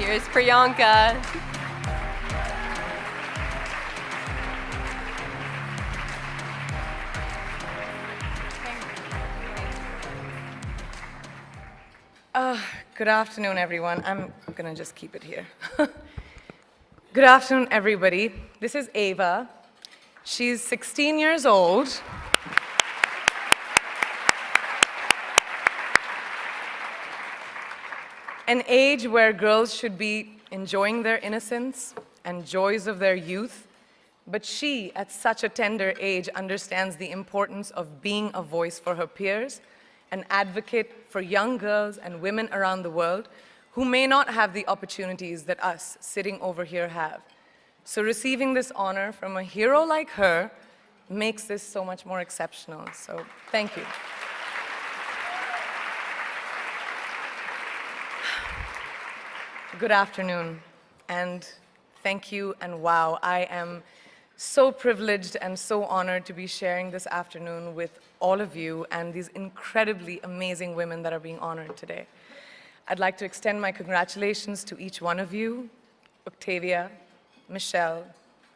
Here's Priyanka. Good afternoon, everyone. I'm going to just keep it here. Good afternoon, everybody. This is Ava. She's 16 years old. An age where girls should be enjoying their innocence and joys of their youth. But she, at such a tender age, understands the importance of being a voice for her peers, an advocate for young girls and women around the world who may not have the opportunities that us sitting over here have. So receiving this honor from a hero like her makes this so much more exceptional. So thank you. Good afternoon, and thank you, and wow, I am so privileged and so honored to be sharing this afternoon with all of you and these incredibly amazing women that are being honored today. I'd like to extend my congratulations to each one of you, Octavia, Michelle,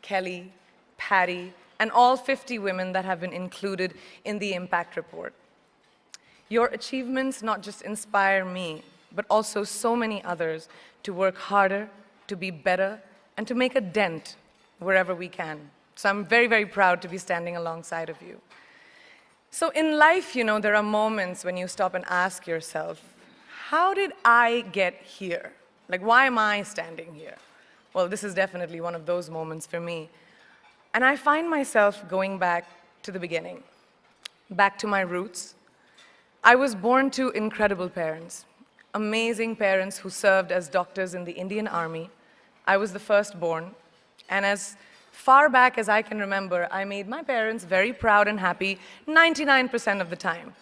Kelly, Patty, and all 50 women that have been included in the Impact Report. Your achievements not just inspire me, but also so many others to work harder, to be better, and to make a dent wherever we can. So I'm very, very proud to be standing alongside of you. So in life, you know, there are moments when you stop and ask yourself, how did I get here? Like, why am I standing here? Well, this is definitely one of those moments for me. And I find myself going back to the beginning, back to my roots. I was born to incredible parents, amazing parents who served as doctors in the Indian Army. I was the firstborn, and as far back as I can remember, I made my parents very proud and happy 99% of the time.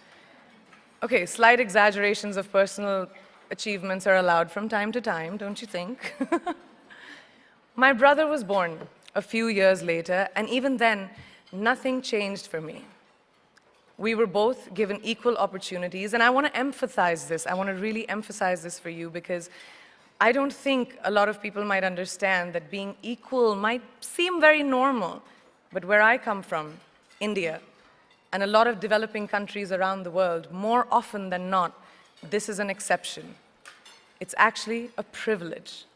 Okay, slight exaggerations of personal achievements are allowed from time to time, don't you think? My brother was born a few years later, and even then, nothing changed for me. We were both given equal opportunities, and I want to emphasize this. I want to really emphasize this for you because I don't think a lot of people might understand that being equal might seem very normal. But where I come from, India, and a lot of developing countries around the world, more often than not, this is an exception. It's actually a privilege.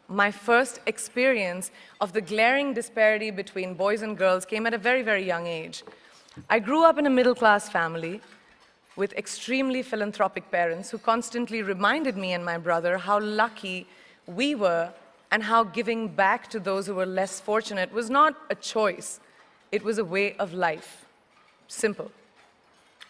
My first experience of the glaring disparity between boys and girls came at a very, very young age. I grew up in a middle-class family with extremely philanthropic parents who constantly reminded me and my brother how lucky we were and how giving back to those who were less fortunate was not a choice. It was a way of life. Simple.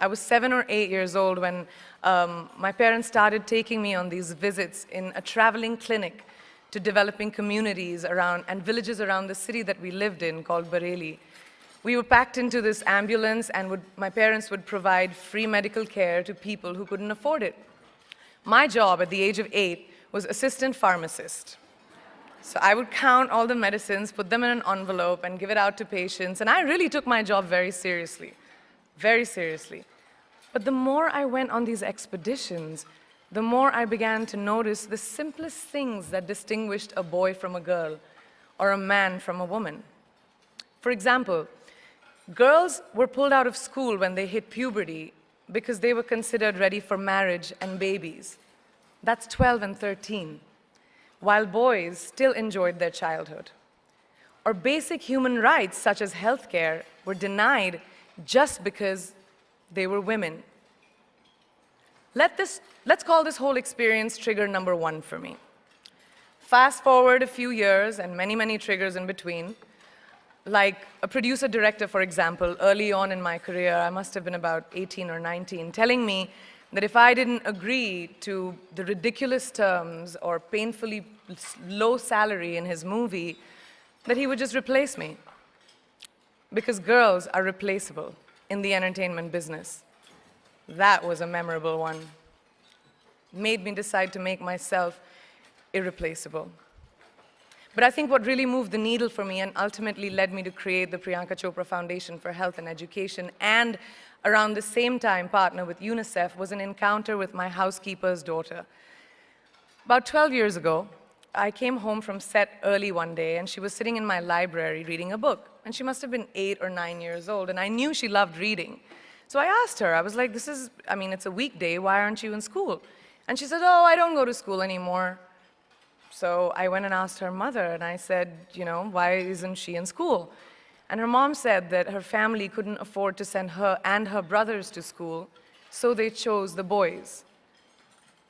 I was 7 or 8 years old when my parents started taking me on these visits in a traveling clinic to developing communities around and villages around the city that we lived in called Bareilly. We were packed into this ambulance, and my parents would provide free medical care to people who couldn't afford it. My job at the age of 8 was assistant pharmacist. So I would count all the medicines, put them in an envelope, and give it out to patients, and I really took my job very seriously, very seriously. But the more I went on these expeditions, the more I began to notice the simplest things that distinguished a boy from a girl, or a man from a woman. For example, girls were pulled out of school when they hit puberty because they were considered ready for marriage and babies. That's 12 and 13, while boys still enjoyed their childhood. Or basic human rights, such as healthcare, were denied just because they were women. Let's call this whole experience trigger number 1 for me. Fast forward a few years and many, many triggers in between. Like a producer-director, for example, early on in my career, I must have been about 18 or 19, telling me that if I didn't agree to the ridiculous terms or painfully low salary in his movie, that he would just replace me. Because girls are replaceable in the entertainment business. That was a memorable one. Made me decide to make myself irreplaceable. But I think what really moved the needle for me and ultimately led me to create the Priyanka Chopra Foundation for Health and Education, and around the same time partner with UNICEF, was an encounter with my housekeeper's daughter. About 12 years ago, I came home from set early one day, and she was sitting in my library reading a book. And she must have been 8 or 9 years old, and I knew she loved reading. So I asked her, I was like, it's a weekday, why aren't you in school? And she said, oh, I don't go to school anymore. So I went and asked her mother, and I said, why isn't she in school? And her mom said that her family couldn't afford to send her and her brothers to school, so they chose the boys.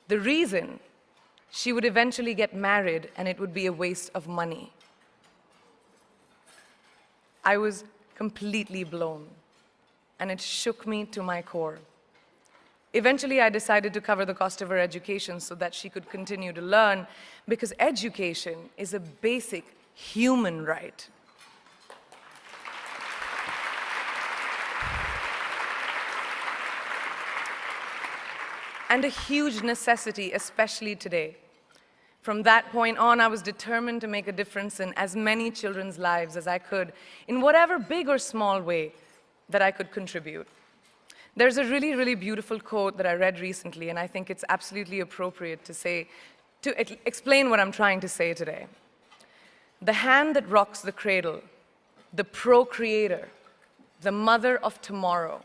The reason: she would eventually get married, and it would be a waste of money. I was completely blown, and it shook me to my core. Eventually, I decided to cover the cost of her education so that she could continue to learn, because education is a basic human right. And a huge necessity, especially today. From that point on, I was determined to make a difference in as many children's lives as I could, in whatever big or small way that I could contribute. There's a really, really beautiful quote that I read recently, and I think it's absolutely appropriate to explain what I'm trying to say today. The hand that rocks the cradle, the procreator, the mother of tomorrow,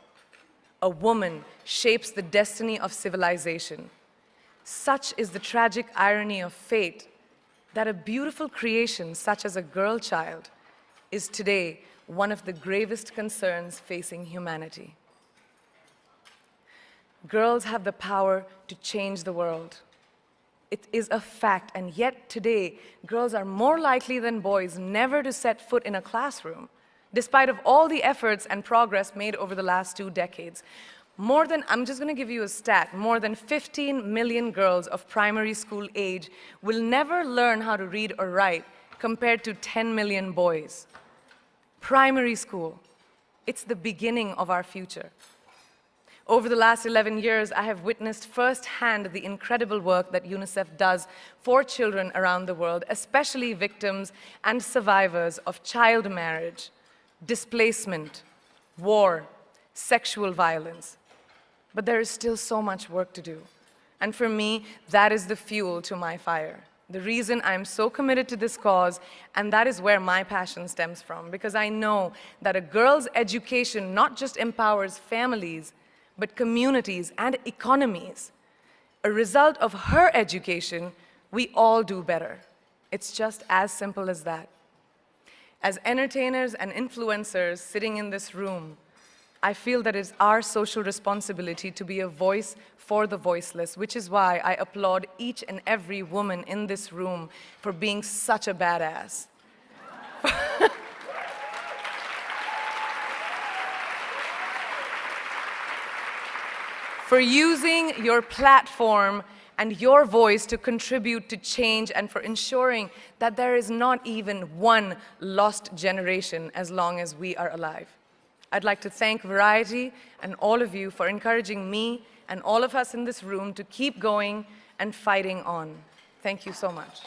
a woman shapes the destiny of civilization. Such is the tragic irony of fate that a beautiful creation such as a girl child is today one of the gravest concerns facing humanity. Girls have the power to change the world. It is a fact, and yet today, girls are more likely than boys never to set foot in a classroom, despite of all the efforts and progress made over the last 2 decades. I'm just going to give you a stat, more than 15 million girls of primary school age will never learn how to read or write, compared to 10 million boys. Primary school, it's the beginning of our future. Over the last 11 years, I have witnessed firsthand the incredible work that UNICEF does for children around the world, especially victims and survivors of child marriage, displacement, war, sexual violence. But there is still so much work to do. And for me, that is the fuel to my fire. The reason I'm so committed to this cause, and that is where my passion stems from, because I know that a girl's education not just empowers families, but communities and economies. A result of her education, we all do better. It's just as simple as that. As entertainers and influencers sitting in this room, I feel that it's our social responsibility to be a voice for the voiceless, which is why I applaud each and every woman in this room for being such a badass. For using your platform and your voice to contribute to change, and for ensuring that there is not even one lost generation as long as we are alive. I'd like to thank Variety and all of you for encouraging me and all of us in this room to keep going and fighting on. Thank you so much.